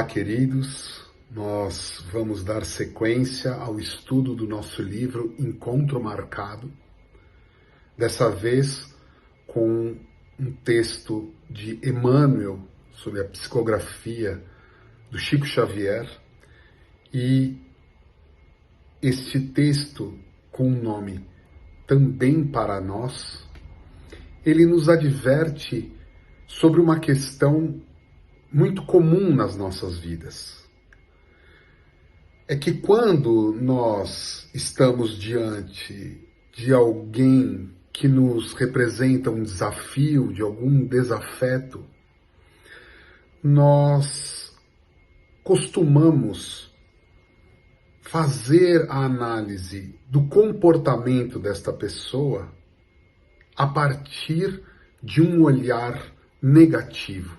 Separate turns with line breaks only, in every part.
queridos. Nós vamos dar sequência ao estudo do nosso livro Encontro Marcado, dessa vez com um texto de Emmanuel sobre a psicografia do Chico Xavier, e este texto, com o nome Também para Nós, ele nos adverte sobre uma questão muito comum nas nossas vidas. É que quando nós estamos diante de alguém que nos representa um desafio, de algum desafeto, nós costumamos fazer a análise do comportamento desta pessoa a partir de um olhar negativo.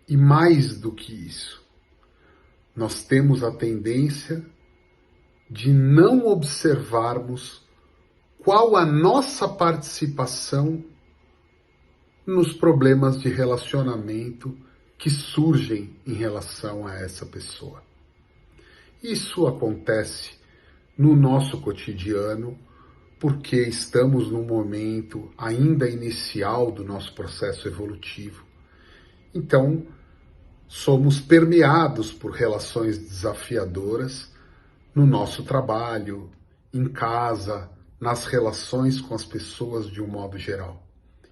E mais do que isso, nós temos a tendência de não observarmos qual a nossa participação nos problemas de relacionamento que surgem em relação a essa pessoa. Isso acontece no nosso cotidiano porque estamos num momento ainda inicial do nosso processo evolutivo. Então, somos permeados por relações desafiadoras no nosso trabalho, em casa, nas relações com as pessoas de um modo geral.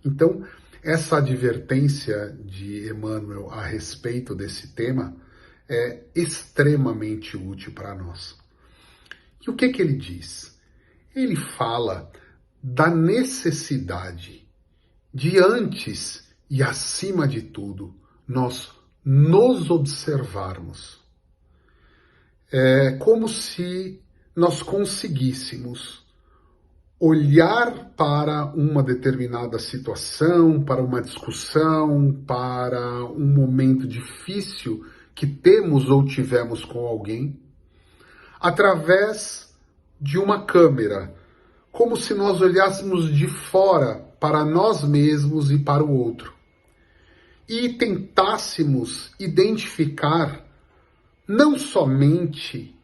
Então, essa advertência de Emmanuel a respeito desse tema é extremamente útil para nós. E o que ele diz? Ele fala da necessidade de antes e acima de tudo nós nos observarmos. É como se nós conseguíssemos olhar para uma determinada situação, para uma discussão, para um momento difícil que temos ou tivemos com alguém, através de uma câmera, como se nós olhássemos de fora para nós mesmos e para o outro, e tentássemos identificar não somente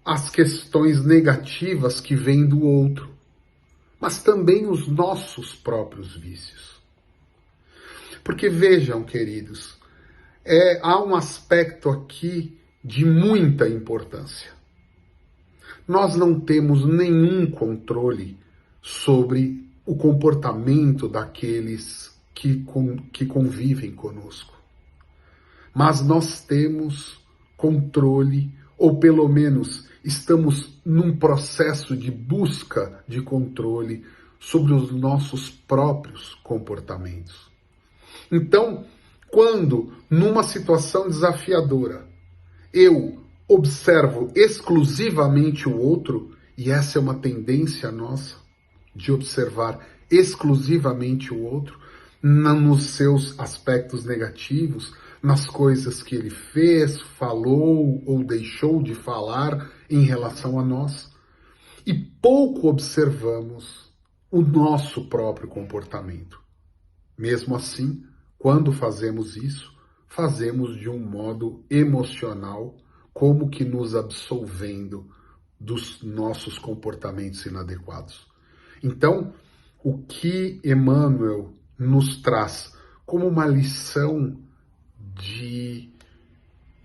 as questões negativas que vêm do outro, mas também os nossos próprios vícios. Porque vejam, queridos, há um aspecto aqui de muita importância. Nós não temos nenhum controle sobre o comportamento daqueles que convivem conosco. Mas nós temos controle, ou pelo menos estamos num processo de busca de controle sobre os nossos próprios comportamentos. Então, quando numa situação desafiadora eu observo exclusivamente o outro, e essa é uma tendência nossa de observar exclusivamente o outro, nos seus aspectos negativos, nas coisas que ele fez, falou ou deixou de falar em relação a nós, e pouco observamos o nosso próprio comportamento. Mesmo assim, quando fazemos isso, fazemos de um modo emocional, como que nos absolvendo dos nossos comportamentos inadequados. Então, o que Emmanuel nos traz como uma lição de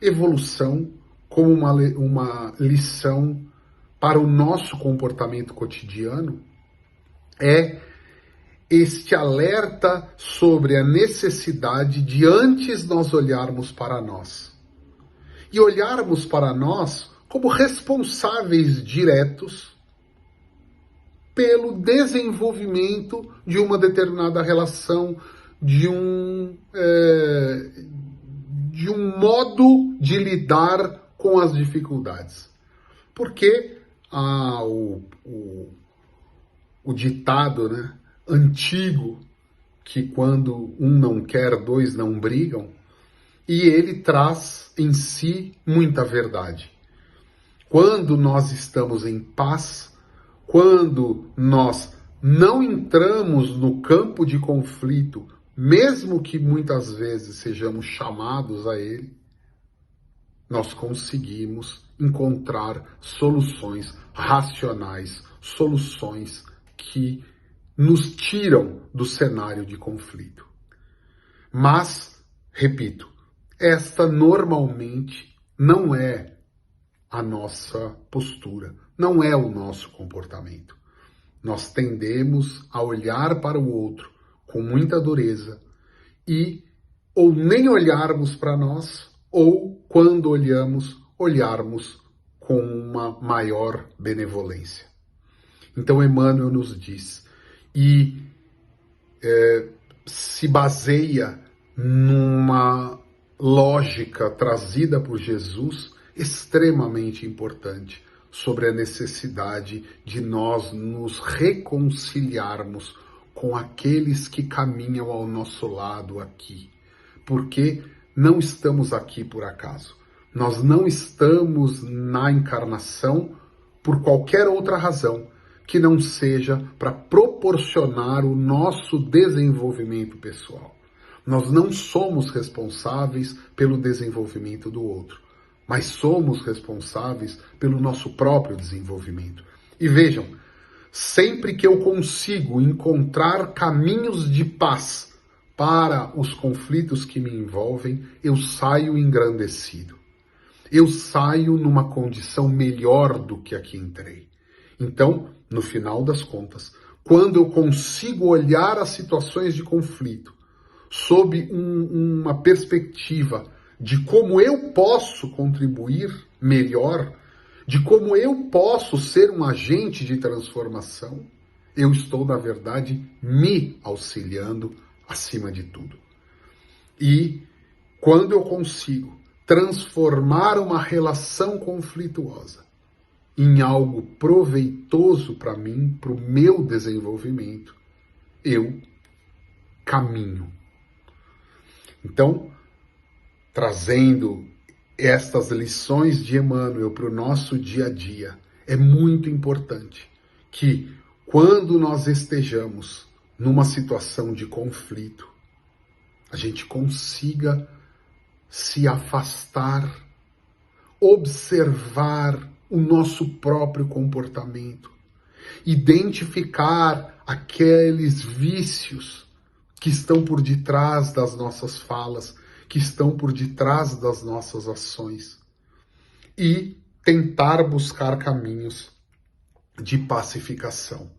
evolução, como uma lição para o nosso comportamento cotidiano, é este alerta sobre a necessidade de antes nós olharmos para nós. E olharmos para nós como responsáveis diretos pelo desenvolvimento de uma determinada relação, de um modo de lidar com as dificuldades. Porque o ditado, né, antigo, que quando um não quer, dois não brigam, e ele traz em si muita verdade. Quando nós estamos em paz, quando nós não entramos no campo de conflito, mesmo que muitas vezes sejamos chamados a ele, nós conseguimos encontrar soluções racionais, soluções que nos tiram do cenário de conflito. Mas, repito, esta normalmente não é a nossa postura, não é o nosso comportamento. Nós tendemos a olhar para o outro com muita dureza e ou nem olharmos para nós, ou quando olharmos com uma maior benevolência. Então Emmanuel nos diz, e se baseia numa lógica trazida por Jesus, extremamente importante, sobre a necessidade de nós nos reconciliarmos com aqueles que caminham ao nosso lado aqui. Porque não estamos aqui por acaso. Nós não estamos na encarnação por qualquer outra razão que não seja para proporcionar o nosso desenvolvimento pessoal. Nós não somos responsáveis pelo desenvolvimento do outro, mas somos responsáveis pelo nosso próprio desenvolvimento. E vejam, sempre que eu consigo encontrar caminhos de paz para os conflitos que me envolvem, eu saio engrandecido. Eu saio numa condição melhor do que a que entrei. Então, no final das contas, quando eu consigo olhar as situações de conflito sob uma perspectiva de como eu posso contribuir melhor, de como eu posso ser um agente de transformação, eu estou, na verdade, me auxiliando acima de tudo. E quando eu consigo transformar uma relação conflituosa em algo proveitoso para mim, para o meu desenvolvimento, eu caminho. Então, trazendo estas lições de Emmanuel para o nosso dia a dia, é muito importante que, quando nós estejamos numa situação de conflito, a gente consiga se afastar, observar o nosso próprio comportamento, identificar aqueles vícios que estão por detrás das nossas falas, que estão por detrás das nossas ações, e tentar buscar caminhos de pacificação,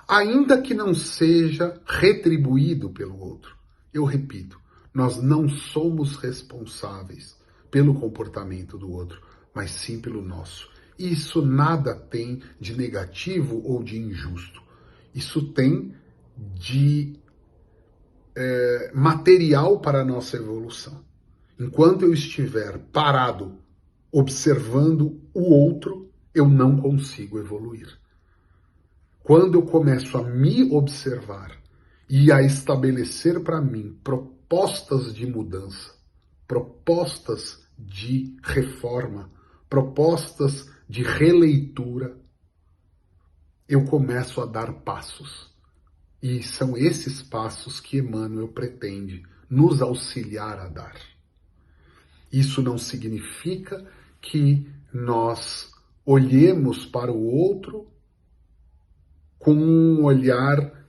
ainda que não seja retribuído pelo outro. Eu repito, nós não somos responsáveis pelo comportamento do outro, mas sim pelo nosso. Isso nada tem de negativo ou de injusto. Isso tem de material para a nossa evolução. Enquanto eu estiver parado observando o outro, eu não consigo evoluir. Quando eu começo a me observar e a estabelecer para mim propostas de mudança, propostas de reforma, propostas de releitura, eu começo a dar passos. E são esses passos que Emmanuel pretende nos auxiliar a dar. Isso não significa que nós olhemos para o outro com um olhar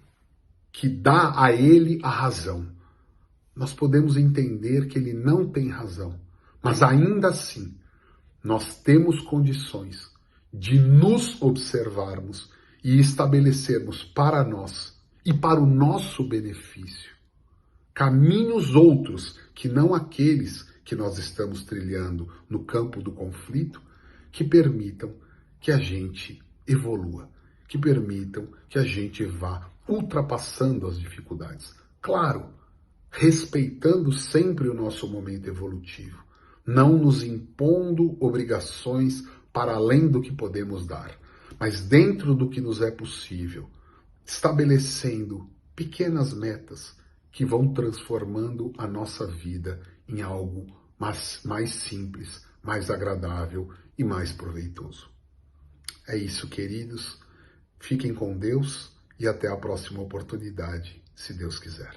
que dá a ele a razão. Nós podemos entender que ele não tem razão, mas ainda assim, nós temos condições de nos observarmos e estabelecermos para nós e para o nosso benefício caminhos outros que não aqueles que nós estamos trilhando no campo do conflito, que permitam que a gente evolua, que permitam que a gente vá ultrapassando as dificuldades. Claro, respeitando sempre o nosso momento evolutivo, não nos impondo obrigações para além do que podemos dar, mas dentro do que nos é possível, estabelecendo pequenas metas que vão transformando a nossa vida em algo mais simples, mais agradável e mais proveitoso. É isso, queridos. Fiquem com Deus e até a próxima oportunidade, se Deus quiser.